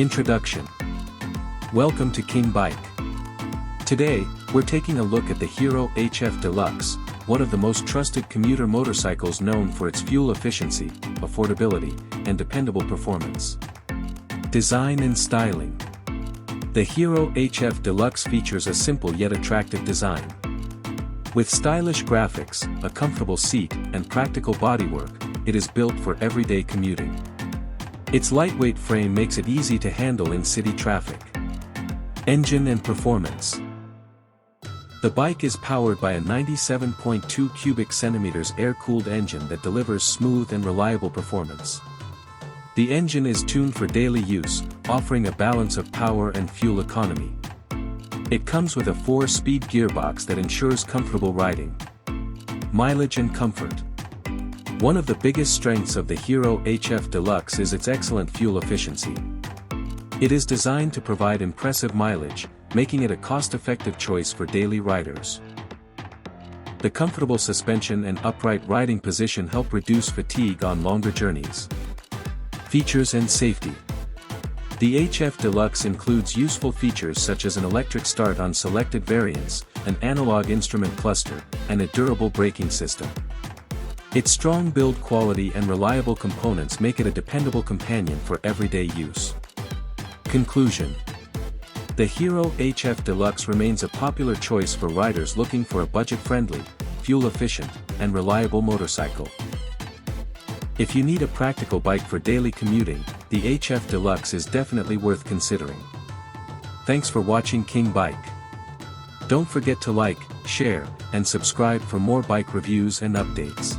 Introduction. Welcome to King Bike. Today, we're taking a look at the Hero HF Deluxe, one of the most trusted commuter motorcycles known for its fuel efficiency, affordability, and dependable performance. Design and styling. The Hero HF Deluxe features a simple yet attractive design. With stylish graphics, a comfortable seat, and practical bodywork, it is built for everyday commuting. Its lightweight frame makes it easy to handle in city traffic. Engine and performance. The bike is powered by a 97.2 cubic centimeters air-cooled engine that delivers smooth and reliable performance. The engine is tuned for daily use, offering a balance of power and fuel economy. It comes with a 4-speed gearbox that ensures comfortable riding. Mileage and comfort. One of the biggest strengths of the Hero HF Deluxe is its excellent fuel efficiency. It is designed to provide impressive mileage, making it a cost-effective choice for daily riders. The comfortable suspension and upright riding position help reduce fatigue on longer journeys. Features and safety. The HF Deluxe includes useful features such as an electric start on selected variants, an analog instrument cluster, and a durable braking system. Its strong build quality and reliable components make it a dependable companion for everyday use. Conclusion. The Hero HF Deluxe remains a popular choice for riders looking for a budget-friendly, fuel-efficient, and reliable motorcycle. If you need a practical bike for daily commuting, the HF Deluxe is definitely worth considering. Thanks for watching King Bike. Don't forget to like, share, and subscribe for more bike reviews and updates.